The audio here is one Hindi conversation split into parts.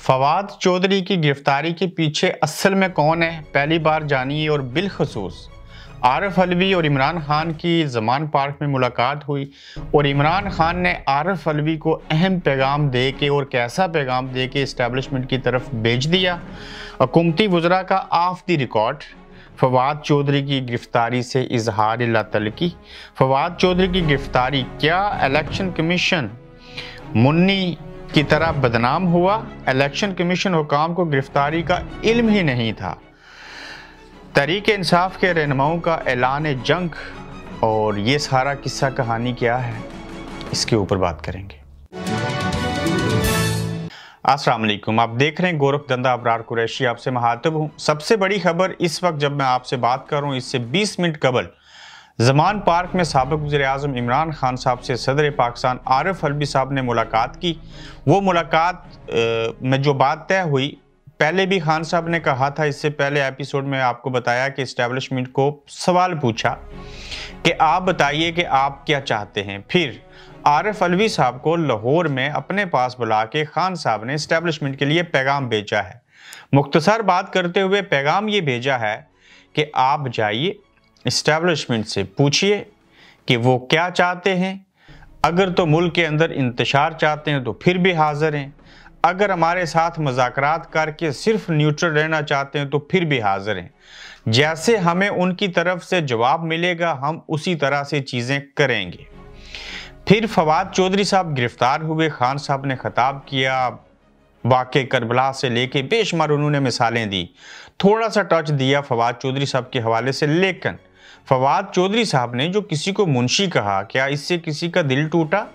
फवाद चौधरी की गिरफ्तारी के पीछे असल में कौन है, पहली बार जानिए। और बिलखसूस आरिफ अलवी और इमरान खान की ज़मान पार्क में मुलाकात हुई और इमरान खान ने आरिफ अलवी को अहम पैगाम दे के, और कैसा पैगाम दे के इस्टेब्लिशमेंट की तरफ भेज दिया। हुकूमती वज़रा का off the record Fawad Chaudhry की गिरफ्तारी से इजहार तलकी। फवाद चौधरी की गिरफ्तारी, क्या इलेक्शन कमीशन मुन्नी की तरह बदनाम हुआ? इलेक्शन कमीशन हुकाम को गिरफ्तारी का इल्म ही नहीं था। तहरीक इंसाफ के रहनुमाओं का ऐलान जंग, और ये सारा किस्सा कहानी क्या है, इसके ऊपर बात करेंगे। अस्सलाम वालेकुम, आप देख रहे हैं गोरखधंधा अबरार कुरैशी, आपसे मुखातिब हूँ। सबसे बड़ी खबर इस वक्त जब मैं आपसे बात कर रहा हूँ, इससे 20 मिनट कबल ज़मान पार्क में साबिक़ वज़ीर-ए-आज़म इमरान खान साहब से सदर पाकिस्तान आरिफ अलवी साहब ने मुलाकात की। वो मुलाकात में जो बात तय हुई, पहले भी खान साहब ने कहा था, इससे पहले एपिसोड में आपको बताया कि इस्टेब्लिशमेंट को सवाल पूछा कि आप बताइए कि आप क्या चाहते हैं। फिर आरिफ अलवी साहब को लाहौर में अपने पास बुला के खान साहब ने इस्टेब्लिशमेंट के लिए पैगाम भेजा है। मुख्तसर बात करते हुए पैगाम ये भेजा है कि आप जाइए इस्टेब्लिशमेंट से पूछिए कि वो क्या चाहते हैं। अगर तो मुल्क के अंदर इंतशार चाहते हैं तो फिर भी हाजिर हैं, अगर हमारे साथ मुज़ाकरात करके सिर्फ न्यूट्रल रहना चाहते हैं तो फिर भी हाजिर हैं। जैसे हमें उनकी तरफ से जवाब मिलेगा हम उसी तरह से चीज़ें करेंगे। फिर फवाद चौधरी साहब गिरफ्तार हुए, खान साहब ने खिताब किया, वाक़े करबला से लेके बेशुमार उन्होंने मिसालें दी, थोड़ा सा टच दिया फवाद चौधरी साहब के हवाले से। लेकिन फवाद चौधरी साहब ने जो किसी को मुंशी कहा, क्या इससे किसी का दिल टूटा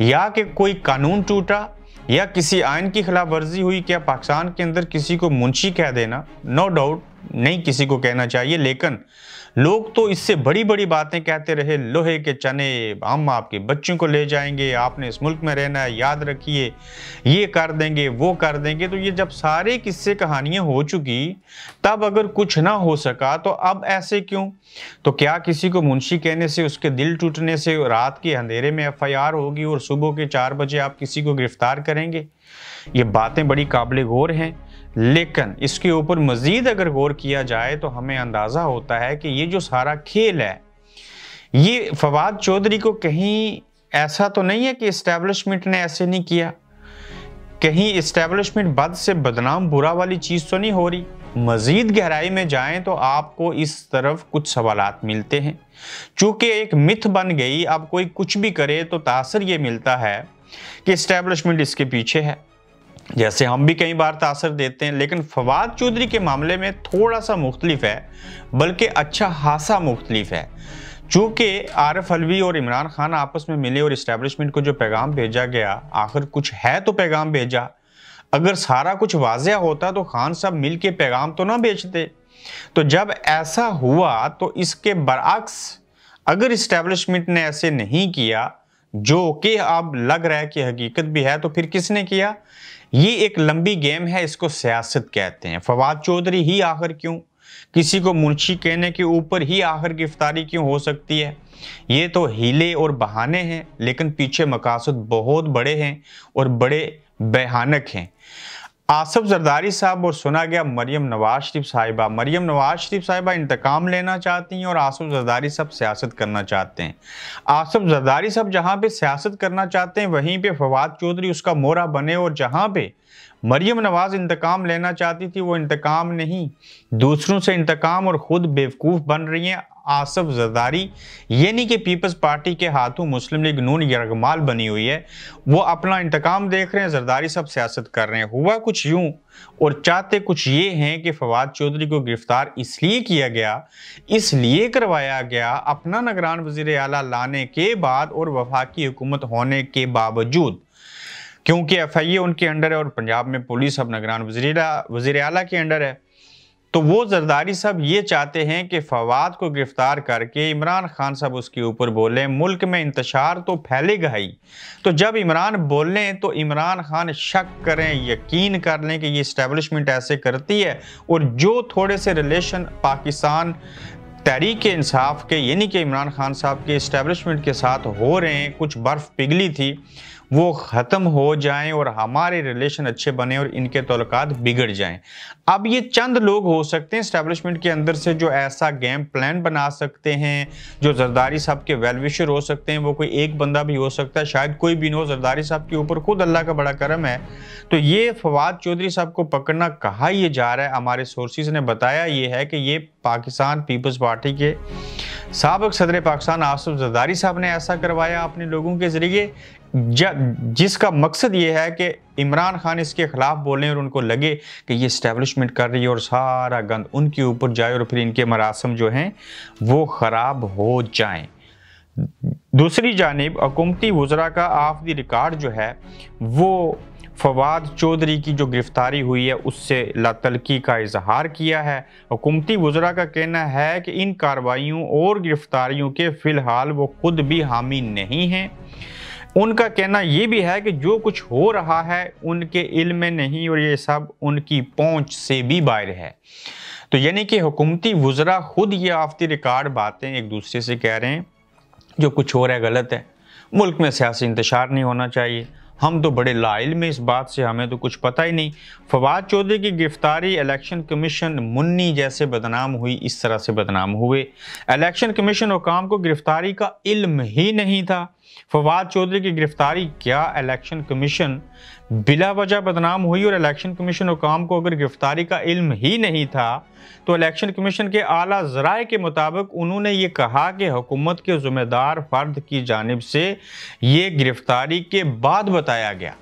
या कि कोई कानून टूटा या किसी आइन की खिलाफ वर्जी हुई? क्या पाकिस्तान के अंदर किसी को मुंशी कह देना, नो डाउट नहीं किसी को कहना चाहिए, लेकिन लोग तो इससे बड़ी बड़ी बातें कहते रहे, लोहे के चने, हम आपके बच्चों को ले जाएंगे, आपने इस मुल्क में रहना है, याद रखिए, ये कर देंगे, वो कर देंगे। तो ये जब सारे किस्से कहानियां हो चुकी, तब अगर कुछ ना हो सका तो अब ऐसे क्यों? तो क्या किसी को मुंशी कहने से, उसके दिल टूटने से रात के अंधेरे में FIR होगी और सुबह के 4 बजे आप किसी को गिरफ्तार करेंगे? ये बातें बड़ी काबिल गौर हैं, लेकिन इसके ऊपर मज़ीद अगर गौर किया जाए तो हमें अंदाज़ा होता है कि ये जो सारा खेल है, ये फवाद चौधरी को कहीं ऐसा तो नहीं है कि इस्टेब्लिशमेंट ने ऐसे नहीं किया, कहीं इस्टेब्लिशमेंट बद से बदनाम बुरा वाली चीज़ तो नहीं हो रही? मज़ीद गहराई में जाएं तो आपको इस तरफ कुछ सवालात मिलते हैं। चूँकि एक मिथ बन गई, अब कोई कुछ भी करे तो तासर ये मिलता है कि इस्टेब्लिशमेंट इसके पीछे है, जैसे हम भी कई बार तासर देते हैं। लेकिन फवाद चौधरी के मामले में थोड़ा सा मुख्तलिफ है, बल्कि अच्छा खासा मुख्तलिफ है। चूँकि आरिफ अलवी और इमरान खान आपस में मिले और इस्टेब्लिशमेंट को जो पैगाम भेजा गया, आखिर कुछ है तो पैगाम भेजा। अगर सारा कुछ वाज़ेह होता तो खान साहब मिल के पैगाम तो ना भेजते। तो जब ऐसा हुआ तो इसके बरअक्स अगर इस्टेब्लिशमेंट ने ऐसे नहीं किया, जो कि अब लग रहा है कि हकीकत भी है, तो फिर किसने किया? ये एक लंबी गेम है, इसको सियासत कहते हैं। फवाद चौधरी ही आखिर क्यों? किसी को मुंशी कहने के ऊपर ही आखिर गिरफ्तारी क्यों हो सकती है? ये तो हीले और बहाने हैं, लेकिन पीछे मकासद बहुत बड़े हैं और बड़े भयानक हैं। आसिफ जरदारी साहब और सुना गया मरियम नवाज शरीफ साहिबा, मरियम नवाज शरीफ साहिबा इंतकाम लेना चाहती हैं और आसिफ जरदारी साहब सियासत करना चाहते हैं। आसिफ जरदारी साहब जहां पे सियासत करना चाहते हैं, वहीं पे फवाद चौधरी उसका मोहरा बने, और जहां पे मरियम नवाज इंतकाम लेना चाहती थी, वो इंतकाम नहीं, दूसरों से इंतकाम, और खुद बेवकूफ़ बन रही हैं। आसिफ जरदारी यानी कि पीपल्स पार्टी के हाथों मुस्लिम लीग नून यरगमाल बनी हुई है, वो अपना इंतकाम देख रहे हैं, जरदारी साहब सियासत कर रहे हैं। हुआ कुछ यूं और चाहते कुछ ये हैं कि फवाद चौधरी को गिरफ्तार इसलिए किया गया, इसलिए करवाया गया, अपना निगरान वज़ीर आला लाने के बाद और वफाकी हुकूमत होने के बावजूद, क्योंकि FIA उनके अंडर है और पंजाब में पुलिस अब निगरान वज़ीर आला के अंडर है। तो वो जरदारी साहब ये चाहते हैं कि फवाद को गिरफ्तार करके इमरान खान साहब उसके ऊपर बोलें, मुल्क में इंतशार तो फैलेगा ही। तो जब इमरान बोलें तो इमरान खान शक करें, यकीन कर लें कि ये इस्टेब्लिशमेंट ऐसे करती है, और जो थोड़े से रिलेशन पाकिस्तान तहरीक इंसाफ के यानी कि इमरान खान साहब के इस्टेब्लिशमेंट के साथ हो रहे हैं, कुछ बर्फ़ पिघली थी, वो ख़त्म हो जाएं और हमारे रिलेशन अच्छे बने और इनके ताल्लुकात बिगड़ जाएं। अब ये चंद लोग हो सकते हैं इस्टेब्लिशमेंट के अंदर से जो ऐसा गेम प्लान बना सकते हैं, जो जरदारी साहब के वेल विशर हो सकते हैं। वो कोई एक बंदा भी हो सकता है, शायद कोई भी न हो। जरदारी साहब के ऊपर खुद अल्लाह का बड़ा करम है। तो ये फवाद चौधरी साहब को पकड़ना कहा ये जा रहा है, हमारे सोर्सेज ने बताया ये है कि ये पाकिस्तान पीपल्स पार्टी के साबिक सदर पाकिस्तान आसिफ जरदारी साहब ने ऐसा करवाया अपने लोगों के जरिए, जिसका मकसद ये है कि इमरान खान इसके खिलाफ बोलें और उनको लगे कि ये इस्टेब्लिशमेंट कर रही है और सारा गंद उनके ऊपर जाए और फिर इनके मरासम जो हैं वो ख़राब हो जाएं। दूसरी जानिब हुकूमती वज़रा का ऑफ द रिकॉर्ड जो है वो फवाद चौधरी की जो गिरफ्तारी हुई है उससे लातलकी का इजहार किया है। हुकूमती वज़रा का कहना है कि इन कार्रवाइयों और गिरफ्तारियों के फ़िलहाल वो खुद भी हामी नहीं हैं। उनका कहना ये भी है कि जो कुछ हो रहा है उनके इल्म में नहीं और ये सब उनकी पहुंच से भी बाहर है। तो यानी कि हुकूमती वज़रा खुद ये ऑफ द रिकॉर्ड बातें एक दूसरे से कह रहे हैं जो कुछ हो रहा है गलत है, मुल्क में सियासी इंतशार नहीं होना चाहिए, हम तो बड़े लाइल में इस बात से, हमें तो कुछ पता ही नहीं। फवाद चौधरी की गिरफ्तारी इलेक्शन कमीशन मुन्नी जैसे बदनाम हुई, इस तरह से बदनाम हुए। इलेक्शन कमीशन हुकाम को गिरफ्तारी का इल्म ही नहीं था। फवाद चौधरी की गिरफ्तारी क्या इलेक्शन कमीशन बिला वजह बदनाम हुई? और इलेक्शन कमीशन हुकाम को अगर गिरफ्तारी का इल्म ही नहीं था तो इलेक्शन कमीशन के आला ज़राए के मुताबिक उन्होंने ये कहा कि हुकूमत के ज़िम्मेदार फ़र्द की जानिब से ये गिरफ्तारी के बाद बताया गया,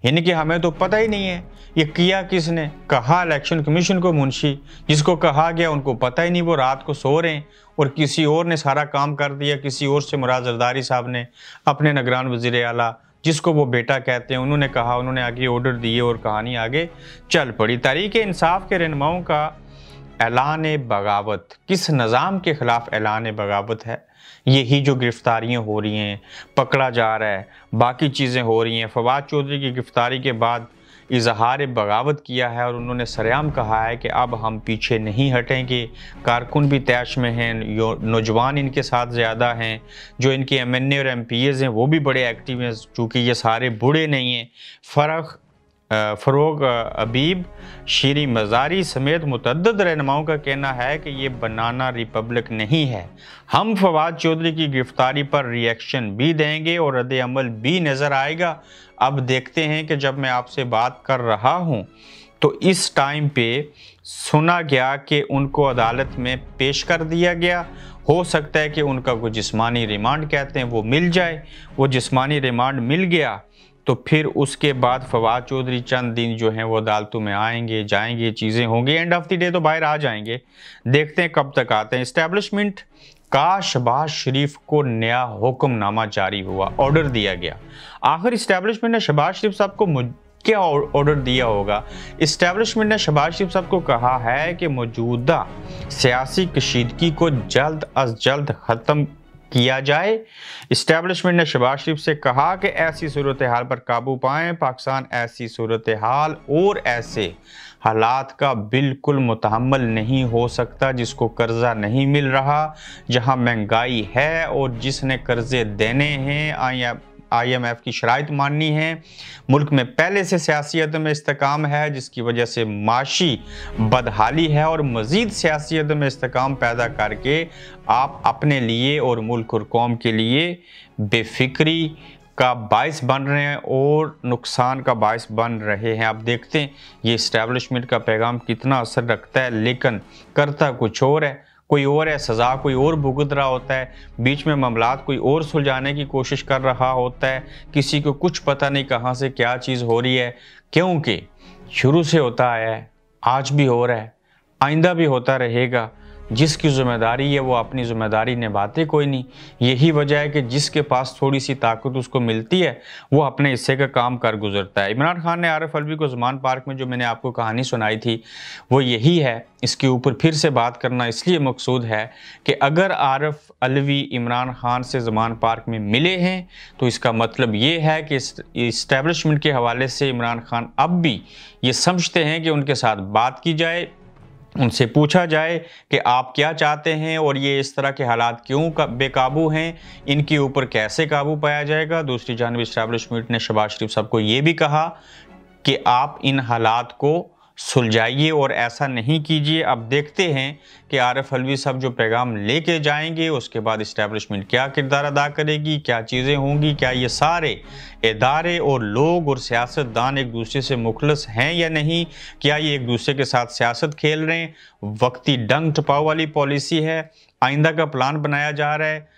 यानी कि हमें तो पता ही नहीं है ये किया किसने। कहा इलेक्शन कमीशन को मुंशी, जिसको कहा गया उनको पता ही नहीं, वो रात को सो रहे हैं और किसी और ने सारा काम कर दिया। किसी और से मुराद जरदारी साहब ने अपने निगरान वज़ीर आला जिसको वो बेटा कहते हैं, उन्होंने कहा, उन्होंने आगे ऑर्डर दिए और कहानी आगे चल पड़ी। तहरीक इंसाफ के रहनुमाओं का ऐलान बगावत, किस निज़ाम के ख़िलाफ़ ऐलान बगावत है? यही जो गिरफ्तारियाँ हो रही हैं, पकड़ा जा रहा है, बाकी चीज़ें हो रही हैं। फवाद चौधरी की गिरफ्तारी के बाद इजहार बगावत किया है और उन्होंने सरेआम कहा है कि अब हम पीछे नहीं हटेंगे। कारकुन भी तैश में हैं, नौजवान इनके साथ ज़्यादा हैं, जो इनके MNA और MPAs हैं वो भी बड़े एक्टिव हैं, चूँकि ये सारे बूढ़े नहीं हैं। फ़रोग अबीब, शीरी मज़ारी समेत मुतअद्दिद रहनुमाओं का कहना है कि ये बनाना रिपब्लिक नहीं है। हम फवाद चौधरी की गिरफ्तारी पर रिएक्शन भी देंगे और रद्द अमल भी नज़र आएगा। अब देखते हैं कि जब मैं आपसे बात कर रहा हूँ तो इस टाइम पे सुना गया कि उनको अदालत में पेश कर दिया गया। हो सकता है कि उनका कोई जिस्मानी रिमांड कहते हैं वो मिल जाए। वो जिस्मानी रिमांड मिल गया तो फिर उसके बाद फवाद चौधरी चंद दिन जो हैं वो अदालतों में आएंगे जाएंगे, चीज़ें होंगी, एंड ऑफ द डे तो बाहर आ जाएंगे। देखते हैं कब तक आते हैं। इस्टेब्लिशमेंट का शहबाज शरीफ को नया हुक्मनामा जारी हुआ, ऑर्डर दिया गया। आखिर इस्टेब्लिशमेंट ने शहबाज शरीफ साहब को क्या ऑर्डर दिया होगा? इस्टेब्लिशमेंट ने शहबाज शरीफ साहब को कहा है कि मौजूदा सियासी कशीदगी को जल्द अज जल्द ख़त्म किया जाए। इस्टेब्लिशमेंट ने शहबाज शरीफ से कहा कि ऐसी सूरत हाल पर काबू पाएं। पाकिस्तान ऐसी सूरत हाल और ऐसे हालात का बिल्कुल मुतहम्मल नहीं हो सकता जिसको कर्जा नहीं मिल रहा, जहां महंगाई है और जिसने कर्जे देने हैं, IMF की शराइत माननी है। मुल्क में पहले से सियासी अदम इस्तेकाम है जिसकी वजह से माशी बदहाली है और मज़ीद सियासी अदम इस्तेकाम पैदा करके आप अपने लिए और मुल्क और कौम के लिए बेफिक्री का बायस बन रहे हैं और नुकसान का बायस बन रहे हैं। आप देखते हैं ये इस्टेब्लिशमेंट का पैगाम कितना असर रखता है, लेकिन करता कुछ और है, कोई और है, सज़ा कोई और भुगत रहा होता है, बीच में मामलात कोई और सुलझाने की कोशिश कर रहा होता है। किसी को कुछ पता नहीं कहाँ से क्या चीज़ हो रही है, क्योंकि शुरू से होता आया है, आज भी हो रहा है, आइंदा भी होता रहेगा। जिसकी ज़िम्मेदारी है वो अपनी ज़िम्मेदारी निभाते कोई नहीं। यही वजह है कि जिसके पास थोड़ी सी ताकत उसको मिलती है वो अपने हिस्से का काम कर गुजरता है। इमरान खान ने आरिफ अलवी को ज़मान पार्क में जो मैंने आपको कहानी सुनाई थी वो यही है। इसके ऊपर फिर से बात करना इसलिए मकसूद है कि अगर आरिफ अलवी इमरान खान से ज़मान पार्क में मिले हैं तो इसका मतलब ये है कि इस्टेब्लिशमेंट के हवाले से इमरान खान अब भी ये समझते हैं कि उनके साथ बात की जाए, उनसे पूछा जाए कि आप क्या चाहते हैं और ये इस तरह के हालात क्यों बेकाबू हैं, इनके ऊपर कैसे काबू पाया जाएगा। दूसरी जानिब इस्टेब्लिशमेंट ने शहबाज शरीफ साहब को ये भी कहा कि आप इन हालात को सुलझाइए और ऐसा नहीं कीजिए। अब देखते हैं कि आरिफ अलवी साहब जो पैगाम लेके जाएंगे उसके बाद इस्टेब्लिशमेंट क्या किरदार अदा करेगी, क्या चीज़ें होंगी, क्या ये सारे इदारे और लोग और सियासतदान एक दूसरे से मुखलस हैं या नहीं, क्या ये एक दूसरे के साथ सियासत खेल रहे हैं, वक्ती डंग टपाव वाली पॉलिसी है, आइंदा का प्लान बनाया जा रहा है,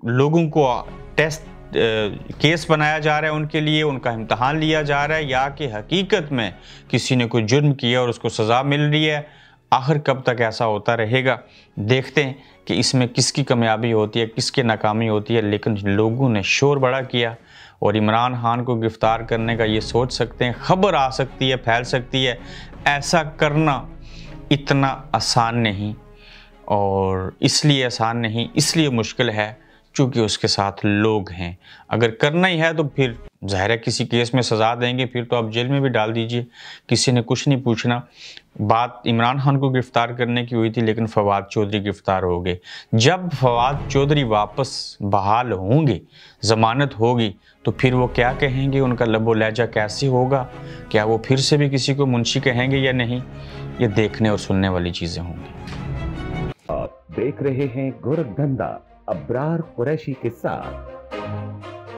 लोगों को टेस्ट केस बनाया जा रहा है, उनके लिए उनका इम्तहान लिया जा रहा है, या कि हकीकत में किसी ने कोई जुर्म किया और उसको सज़ा मिल रही है। आखिर कब तक ऐसा होता रहेगा, देखते हैं कि इसमें किसकी कामयाबी होती है, किसकी नाकामी होती है। लेकिन लोगों ने शोर बड़ा किया और इमरान खान को गिरफ्तार करने का ये सोच सकते हैं, खबर आ सकती है, फैल सकती है। ऐसा करना इतना आसान नहीं, और इसलिए आसान नहीं, इसलिए मुश्किल है चूँकि उसके साथ लोग हैं। अगर करना ही है तो फिर ज़ाहिर है किसी केस में सज़ा देंगे, फिर तो आप जेल में भी डाल दीजिए, किसी ने कुछ नहीं पूछना। बात इमरान खान को गिरफ्तार करने की हुई थी, लेकिन फवाद चौधरी गिरफ्तार हो गए। जब फवाद चौधरी वापस बहाल होंगे, ज़मानत होगी, तो फिर वो क्या कहेंगे, उनका लबो लहजा कैसे होगा, क्या वो फिर से भी किसी को मुंशी कहेंगे या नहीं, ये देखने और सुनने वाली चीज़ें होंगी। आप देख रहे हैं गोरखधंधा अब्रार कुरैशी के साथ।